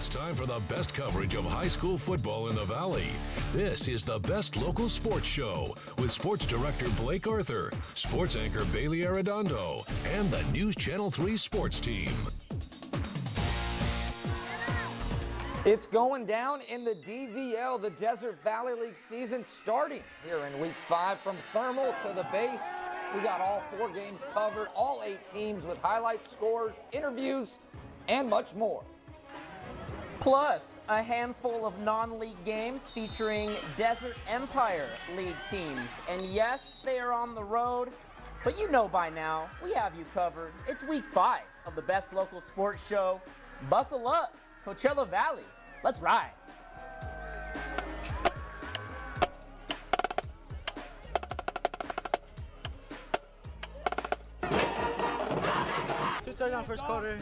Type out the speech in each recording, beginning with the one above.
It's time for the best coverage of high school football in the Valley. This is the Best Local Sports Show with Sports Director Blake Arthur, Sports Anchor Bailey Arredondo, and the News Channel 3 Sports Team. It's going down in the DVL, the Desert Valley League season starting here in Week 5 from Thermal to the base. We got all 4 games covered, all 8 teams with highlights, scores, interviews, and much more. Plus, a handful of non-league games featuring Desert Empire League teams. And yes, they are on the road, but you know by now, we have you covered. It's Week 5 of the Best Local Sports Show. Buckle up, Coachella Valley. Let's ride. Two touchdowns first quarter.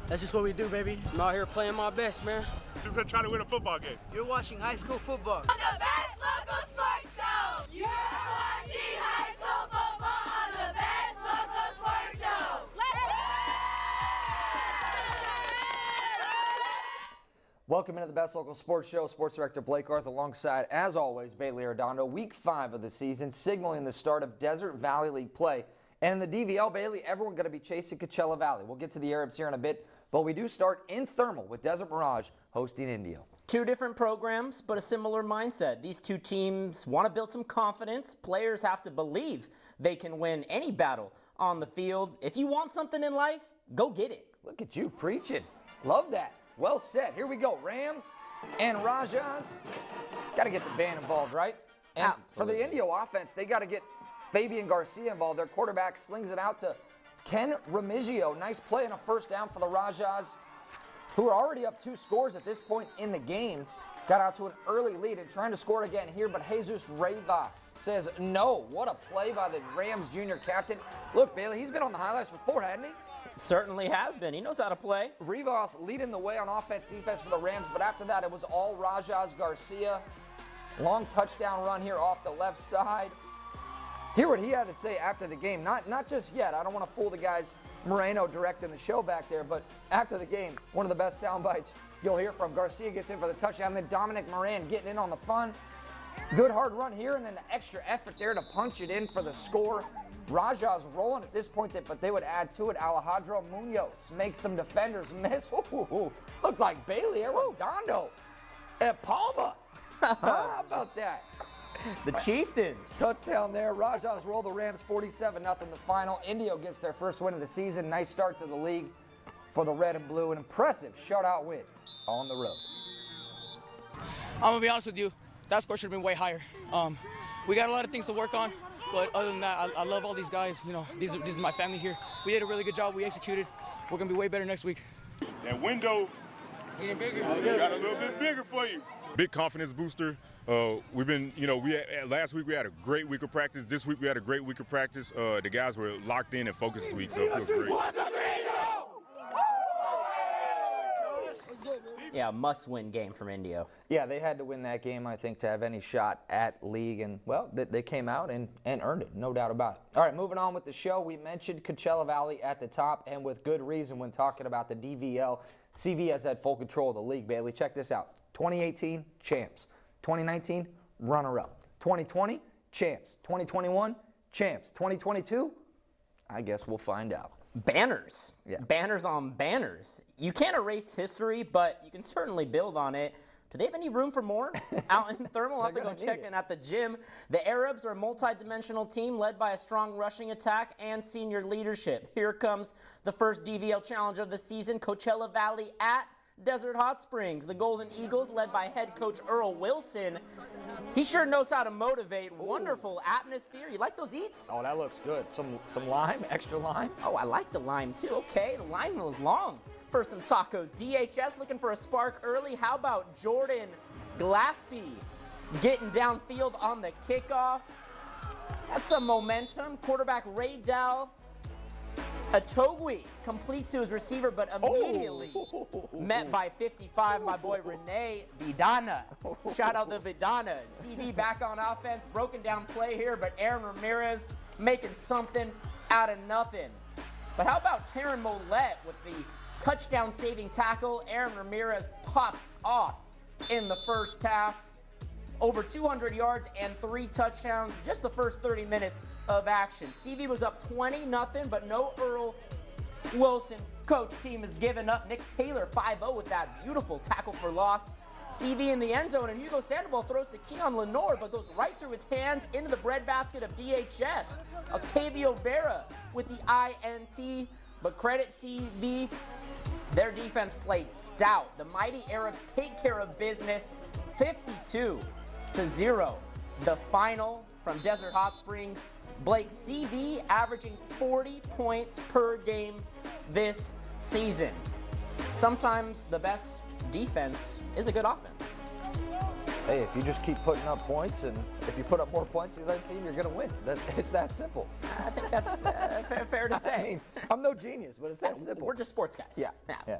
That's just what we do, baby. I'm out here playing my best, man. Just trying to win a football game. You're watching high school football. On the Best Local Sports Show! You're watching high school football on the Best Local Sports Show! Let's go! Welcome into the Best Local Sports Show. Sports Director Blake Arthur alongside, as always, Bailey Arredondo. Week 5 of the season, signaling the start of Desert Valley League play. And in the DVL, Bailey, everyone going to be chasing Coachella Valley. We'll get to the Arabs here in a bit, but we do start in Thermal with Desert Mirage hosting Indio. 2 different programs, but a similar mindset. These 2 teams want to build some confidence. Players have to believe they can win any battle on the field. If you want something in life, go get it. Look at you preaching. Love that. Well said. Here we go. Rams and Rajas. Got to get the band involved, right? And for the Indio offense, they got to get Fabian Garcia involved. Their quarterback slings it out to Ken Remigio. Nice play and a first down for the Rajas, who are already up 2 scores at this point in the game. Got out to an early lead and trying to score again here, but Jesus Rivas says no. What a play by the Rams junior captain. Look, Bailey, he's been on the highlights before, hasn't he? Certainly has been. He knows how to play. Rivas leading the way on offense, defense for the Rams, but after that it was all Rajas Garcia. Long touchdown run here off the left side. Hear what he had to say after the game. Not just yet. I don't want to fool the guys Moreno directing the show back there, but after the game, one of the best sound bites you'll hear from. Garcia gets in for the touchdown, then Dominic Moran getting in on the fun. Good hard run here, and then the extra effort there to punch it in for the score. Raja's rolling at this point, but they would add to it. Alejandro Munoz makes some defenders miss. Ooh, looked like Bailey Arredondo at Palma. How about that? The Chieftains. Touchdown there. Rajas roll the Rams 47-0 the final. Indio gets their first win of the season. Nice start to the league for the red and blue. An impressive shutout win on the road. I'm going to be honest with you. That score should have been way higher. We got a lot of things to work on, but other than that, I love all these guys. You know, this is my family here. We did a really good job. We executed. We're going to be way better next week. That window Getting bigger. it's got a little bit bigger for you. Big confidence booster. We've been, last week we had a great week of practice. This week we had a great week of practice. The guys were locked in and focused this week, so it feels great. Yeah, must-win game from Indio. Yeah, they had to win that game, I think, to have any shot at league. And, well, they came out and earned it, no doubt about it. All right, moving on with the show. We mentioned Coachella Valley at the top, and with good reason when talking about the DVL. CV has had full control of the league, Bailey. Check this out. 2018, champs. 2019, runner-up. 2020, champs. 2021, champs. 2022, I guess we'll find out. Banners. Yeah. Banners on banners. You can't erase history, but you can certainly build on it. Do they have any room for more? Out in Thermal, I'll have to go check in at the gym. The Arabs are a multi-dimensional team led by a strong rushing attack and senior leadership. Here comes the first DVL challenge of the season, Coachella Valley at Desert Hot Springs. The Golden Eagles, led by head coach Earl Wilson. He sure knows how to motivate. Wonderful atmosphere. You like those eats? Oh, that looks good. Some lime, extra lime. Oh, I like the lime too. Okay, the line was long for some tacos. DHS looking for a spark early. How about Jordan Glaspie getting downfield on the kickoff? That's some momentum. Quarterback Ray Dell Atogui completes to his receiver, but immediately met by 55, my boy Rene Vidana. Shout out to Vidana. CD back on offense, broken down play here, but Aaron Ramirez making something out of nothing. But how about Taryn Mollett with the touchdown-saving tackle. Aaron Ramirez popped off in the first half. Over 200 yards and 3 touchdowns, just the first 30 minutes of action. CV was up 20-0, but no Earl Wilson. Coach team has given up. Nick Taylor 5-0 with that beautiful tackle for loss. CV in the end zone, and Hugo Sandoval throws to Keon Lenore, but goes right through his hands into the breadbasket of DHS. Octavio Vera with the INT, but credit CV. Their defense played stout. The Mighty Arabs take care of business, 52-0. The final from Desert Hot Springs. Blake, CV averaging 40 points per game this season. Sometimes the best defense is a good offense. Hey, if you just keep putting up points, and if you put up more points than the other team, you're going to win. It's that simple. I think that's fair to say. I mean, I'm no genius, but it's that simple. We're just sports guys. Yeah.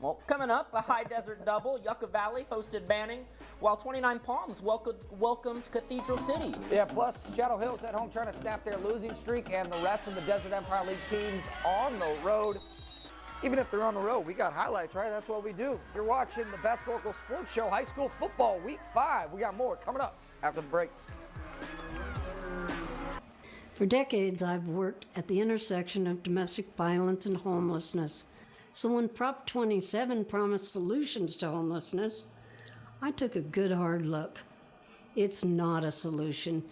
Well, coming up, a high desert double. Yucca Valley hosted Banning, while 29 Palms welcomed Cathedral City. Yeah, plus Shadow Hills at home trying to snap their losing streak, and the rest of the Desert Empire League teams on the road. Even if they're on the road, we got highlights, right? That's what we do. You're watching the best local sports show, high school football, week 5. We got more coming up after the break. For decades, I've worked at the intersection of domestic violence and homelessness. So when Prop 27 promised solutions to homelessness, I took a good hard look. It's not a solution.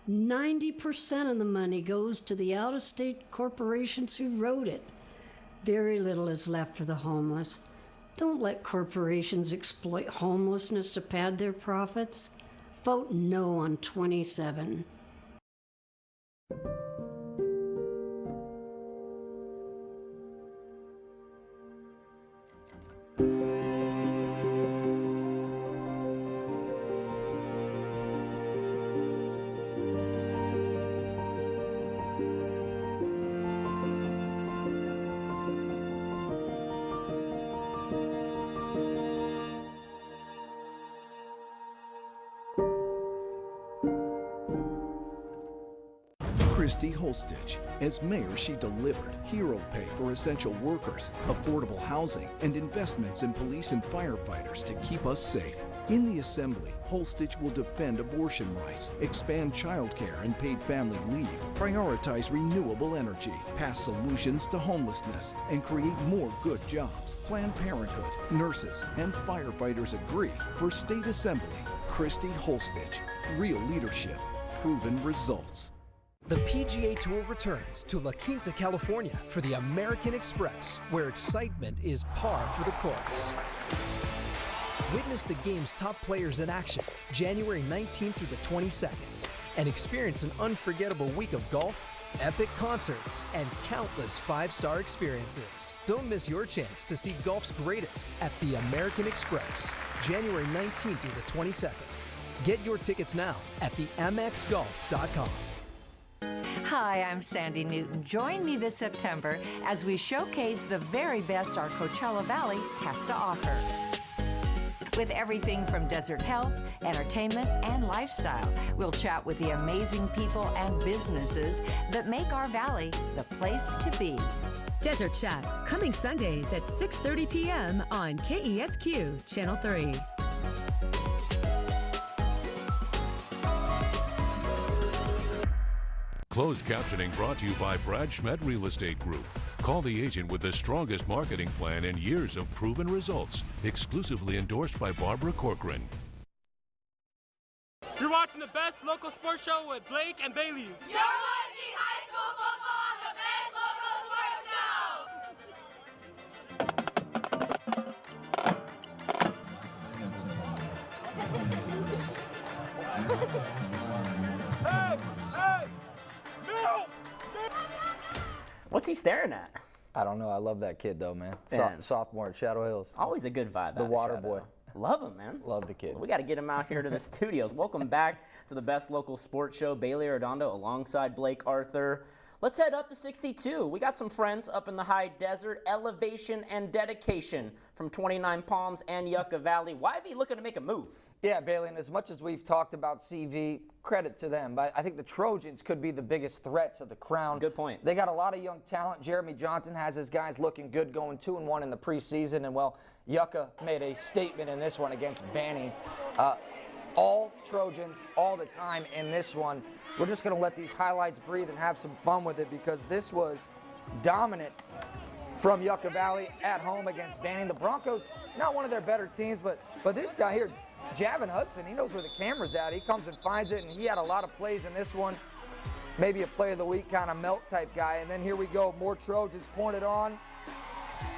90% of the money goes to the out-of-state corporations who wrote it. Very little is left for the homeless. Don't let corporations exploit homelessness to pad their profits. Vote no on 27. Christy Holstich. As mayor, she delivered hero pay for essential workers, affordable housing, and investments in police and firefighters to keep us safe. In the assembly, Holstich will defend abortion rights, expand childcare and paid family leave, prioritize renewable energy, pass solutions to homelessness, and create more good jobs. Planned Parenthood, nurses, and firefighters agree. For State Assembly, Christy Holstich. Real leadership, proven results. The PGA Tour returns to La Quinta, California for the American Express, where excitement is par for the course. Witness the game's top players in action January 19th through the 22nd and experience an unforgettable week of golf, epic concerts, and countless five-star experiences. Don't miss your chance to see golf's greatest at the American Express, January 19th through the 22nd. Get your tickets now at theamexgolf.com. Hi, I'm Sandy Newton. Join me this September as we showcase the very best our Coachella Valley has to offer. With everything from desert health, entertainment, and lifestyle, we'll chat with the amazing people and businesses that make our valley the place to be. Desert Chat, coming Sundays at 6:30 p.m. on KESQ Channel 3. Closed captioning brought to you by Brad Schmidt Real Estate Group. Call the agent with the strongest marketing plan and years of proven results. Exclusively endorsed by Barbara Corcoran. You're watching the best local sports show with Blake and Bailey. You're watching high school football, the best local sports show. Hey! No! What's he staring at? I don't know. I love that kid, though, man. Man. Sophomore at Shadow Hills. Always a good vibe. The water Shadow. boy. Love him, man. Love the kid. We got to get him out here to the studios. Welcome back to the best local sports show. Bailey Arredondo alongside Blake Arthur. Let's head up to 62. We got some friends up in the high desert. Elevation and dedication from 29 Palms and Yucca Valley. Why be looking to make a move? Yeah, Bailey, and as much as we've talked about CV, credit to them, but I think the Trojans could be the biggest threat to the crown. Good point. They got a lot of young talent. Jeremy Johnson has his guys looking good, going 2-1 in the preseason, and well, Yucca made a statement in this one against Banning. All Trojans all the time in this one. We're just going to let these highlights breathe and have some fun with it because this was dominant from Yucca Valley at home against Banning. The Broncos, not one of their better teams, but this guy here, Javin Hudson, he knows where the camera's at. He comes and finds it, and he had a lot of plays in this one. Maybe a play of the week kind of melt type guy. And then here we go, more Trojans pointed on.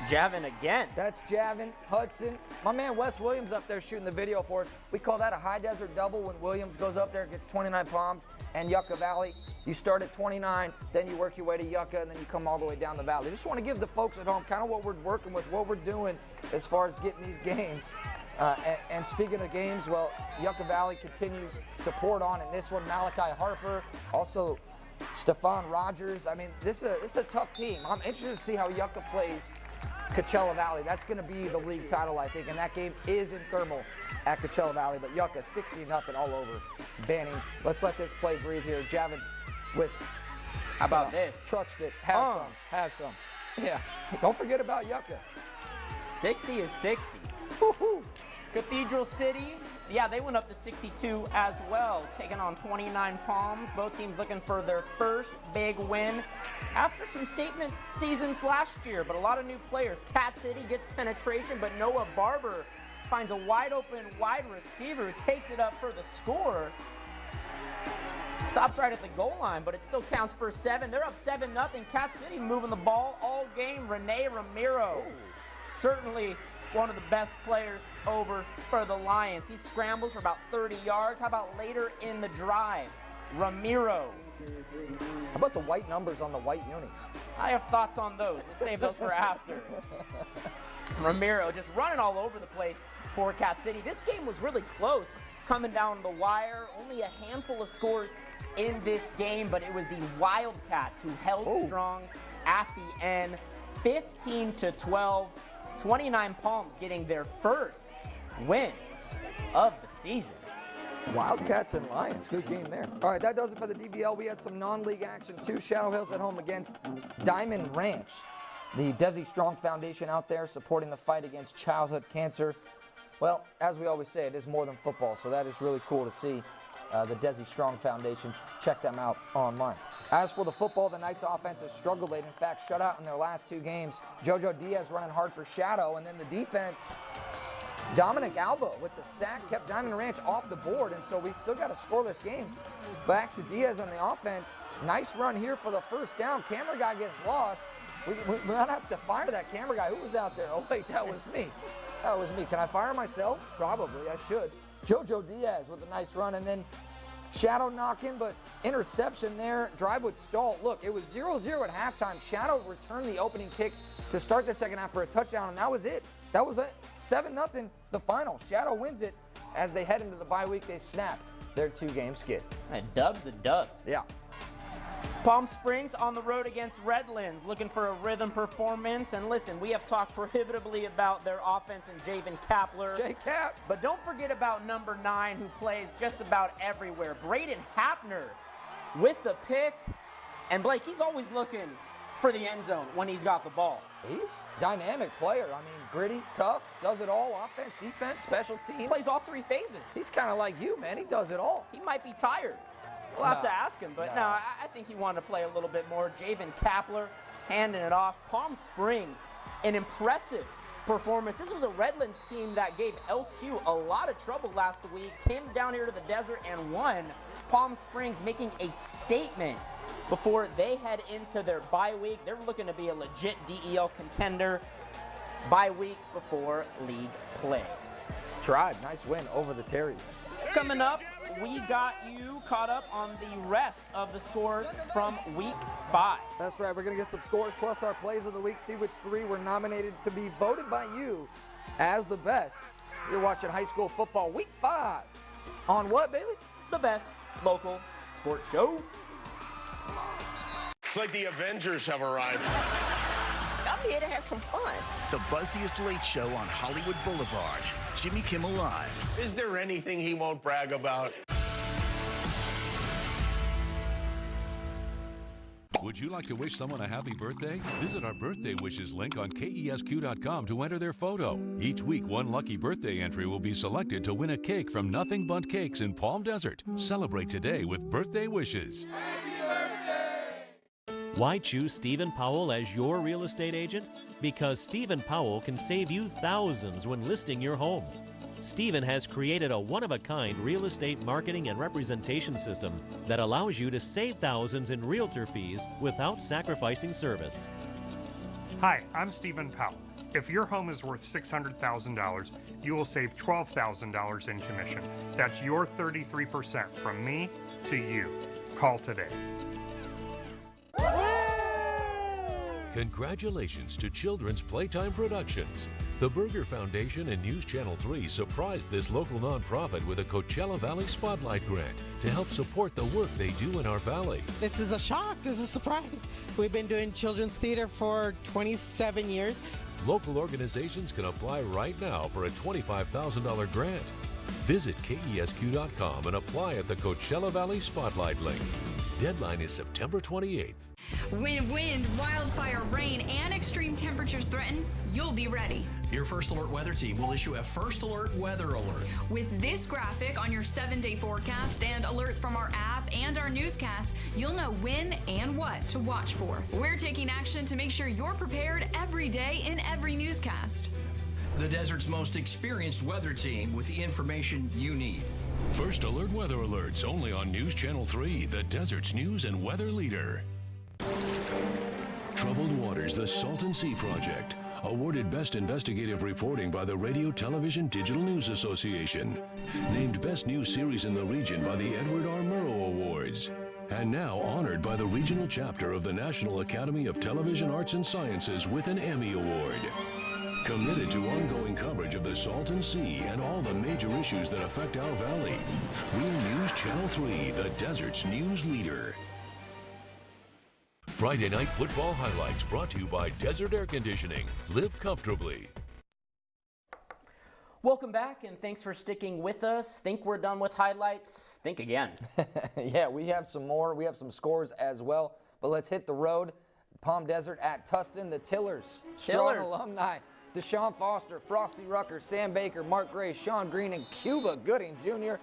Javin again. That's Javin Hudson. My man Wes Williams up there shooting the video for us. We call that a high desert double when Williams goes up there, gets 29 palms, and Yucca Valley. You start at 29, then you work your way to Yucca, and then you come all the way down the valley. Just want to give the folks at home kind of what we're working with, what we're doing as far as getting these games. And speaking of games, well, Yucca Valley continues to pour it on in this one. Malachi Harper, also Stephon Rogers. I mean, this is a tough team. I'm interested to see how Yucca plays Coachella Valley. That's going to be the league title, I think, and that game is in Thermal at Coachella Valley. But Yucca 60-0 all over Banning. Let's let this play breathe here. Javin with, how about this? Truck stick. Have some. Yeah. Don't forget about Yucca. 60 is 60. Woo-hoo. Cathedral City, yeah, they went up to 62 as well, taking on 29 Palms. Both teams looking for their first big win after some statement seasons last year, but a lot of new players. Cat City gets penetration, but Noah Barber finds a wide open wide receiver who takes it up for the score. Stops right at the goal line, but it still counts for 7. They're up 7-0. Cat City moving the ball all game. Rene Ramiro, certainly one of the best players over for the Lions. He scrambles for about 30 yards. How about later in the drive? Ramiro. How about the white numbers on the white unis? I have thoughts on those. Let's save those for after. Ramiro just running all over the place for Cat City. This game was really close, coming down the wire. Only a handful of scores in this game, but it was the Wildcats who held strong at the end. 15-12. 29 Palms getting their first win of the season. Wildcats and Lions, good game there. All right, that does it for the DVL. We had some non-league action too. Shadow Hills at home against Diamond Ranch. The Desi Strong Foundation out there supporting the fight against childhood cancer. Well, as we always say, it is more than football, so that is really cool to see. The Desi Strong Foundation. Check them out online. As for the football, the Knights offense has struggled late. In fact, shut out in their last 2 games. JoJo Diaz running hard for Shadow, and then the defense, Dominic Alba with the sack kept Diamond Ranch off the board, and so we still got a scoreless game. Back to Diaz on the offense. Nice run here for the first down. Camera guy gets lost. We might have to fire that camera guy. Who was out there? Oh, wait, that was me. That was me. Can I fire myself? Probably. I should. JoJo Diaz with a nice run, and then Shadow knocking, but interception there. Drive would stall. Look, it was 0-0 at halftime. Shadow returned the opening kick to start the second half for a touchdown, and that was it. That was it. 7-0, the final. Shadow wins it. As they head into the bye week, they snap their 2-game skid. A dub's a dub. Yeah. Palm Springs on the road against Redlands, looking for a rhythm performance. And listen, we have talked prohibitively about their offense and Javen Kapler. J-Cap. But don't forget about number 9, who plays just about everywhere. Braden Hapner with the pick. And Blake, he's always looking for the end zone when he's got the ball. He's a dynamic player. I mean, gritty, tough, does it all. Offense, defense, special teams. Plays all 3 phases. He's kind of like you, man. He does it all. He might be tired. We'll have to ask him, but no, I think he wanted to play a little bit more. Javen Kapler handing it off. Palm Springs, an impressive performance. This was a Redlands team that gave LQ a lot of trouble last week, came down here to the desert and won. Palm Springs making a statement before they head into their bye week. They're looking to be a legit DEL contender bye week before league play. Tribe, nice win over the Terriers. Coming up, we got you caught up on the rest of the scores from week 5. That's right. We're going to get some scores plus our plays of the week, see which 3 were nominated to be voted by you as the best. You're watching high school football week 5. On what, baby? The best local sports show. It's like the Avengers have arrived. I'm here to have some fun. The buzziest late show on Hollywood Boulevard. Jimmy Kimmel Live. Is there anything he won't brag about? Would you like to wish someone a happy birthday? Visit our birthday wishes link on KESQ.com to enter their photo. Each week, one lucky birthday entry will be selected to win a cake from Nothing Bundt Cakes in Palm Desert. Celebrate today with birthday wishes. Why choose Stephen Powell as your real estate agent? Because Stephen Powell can save you thousands when listing your home. Stephen has created a one-of-a-kind real estate marketing and representation system that allows you to save thousands in realtor fees without sacrificing service. Hi, I'm Stephen Powell. If your home is worth $600,000, you will save $12,000 in commission. That's your 33% from me to you. Call today. Congratulations to Children's Playtime Productions. The Burger Foundation and News Channel 3 surprised this local nonprofit with a Coachella Valley Spotlight Grant to help support the work they do in our valley. This is a shock. This is a surprise. We've been doing children's theater for 27 years. Local organizations can apply right now for a $25,000 grant. Visit KESQ.com and apply at the Coachella Valley Spotlight link. Deadline is September 28th. When wind, wildfire, rain, and extreme temperatures threaten, you'll be ready. Your First Alert weather team will issue a First Alert weather alert. With this graphic on your 7-day forecast and alerts from our app and our newscast, you'll know when and what to watch for. We're taking action to make sure you're prepared every day in every newscast. The desert's most experienced weather team with the information you need. First Alert weather alerts only on News Channel 3, the desert's news and weather leader. Troubled Waters, the Salton Sea Project. Awarded Best Investigative Reporting by the Radio Television Digital News Association. Named Best News Series in the region by the Edward R. Murrow Awards. And now honored by the regional chapter of the National Academy of Television Arts and Sciences with an Emmy Award. Committed to ongoing coverage of the Salton Sea and all the major issues that affect our valley. We're News Channel 3, the desert's news leader. Friday Night Football highlights brought to you by Desert Air Conditioning. Live comfortably. Welcome back, and thanks for sticking with us. Think we're done with highlights? Think again. Yeah, we have some more. We have some scores as well. But let's hit the road. Palm Desert at Tustin, the Tillers. Strong alumni. Deshaun Foster, Frosty Rucker, Sam Baker, Mark Gray, Sean Green, and Cuba Gooding Jr.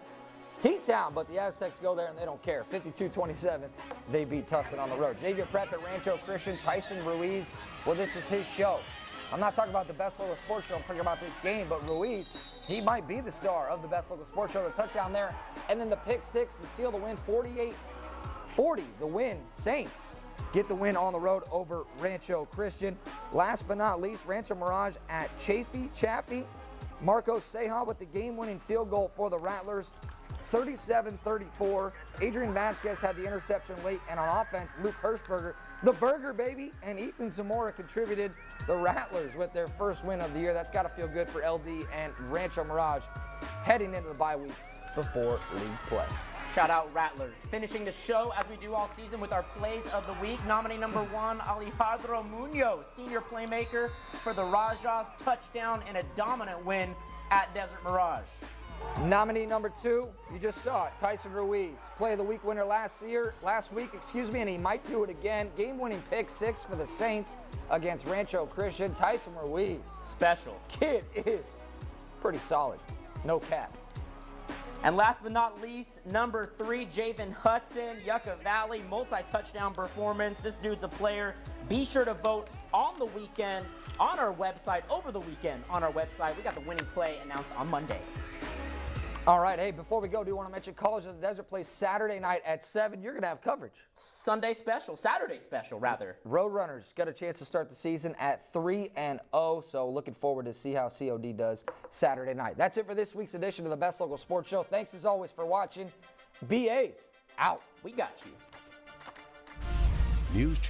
T-Town, but the Aztecs go there and they don't care. 52-27, they beat Tustin on the road. Xavier Prep at Rancho Christian, Tyson Ruiz, well, this was his show. I'm not talking about the Best Local Sports Show, I'm talking about this game, but Ruiz, he might be the star of the Best Local Sports Show. The touchdown there, and then the pick six to seal the win, 48-40, the win. Saints get the win on the road over Rancho Christian. Last but not least, Rancho Mirage at Chaffee. Marcos Ceja with the game-winning field goal for the Rattlers. 37-34. Adrian Vasquez had the interception late, and on offense, Luke Hirschberger, the burger baby, and Ethan Zamora contributed. The Rattlers with their first win of the year. That's got to feel good for LD and Rancho Mirage heading into the bye week before league play. Shout out Rattlers. Finishing the show as we do all season with our plays of the week. Nominee number 1, Alejandro Munoz, senior playmaker for the Rajas, touchdown and a dominant win at Desert Mirage. Nominee number 2, you just saw it, Tyson Ruiz. Play of the week winner last week, and he might do it again. Game-winning pick 6 for the Saints against Rancho Christian. Tyson Ruiz. Special. Kid is pretty solid. No cap. And last but not least, number 3, Javen Hudson, Yucca Valley, multi-touchdown performance. This dude's a player. Be sure to vote on the weekend, on our website, over the weekend on our website. We got the winning play announced on Monday. All right, hey, before we go, do you want to mention College of the Desert plays Saturday night at 7. You're going to have coverage. Saturday special, rather. Roadrunners got a chance to start the season at 3-0, so looking forward to see how COD does Saturday night. That's it for this week's edition of the Best Local Sports Show. Thanks as always for watching. BA's out. We got you. News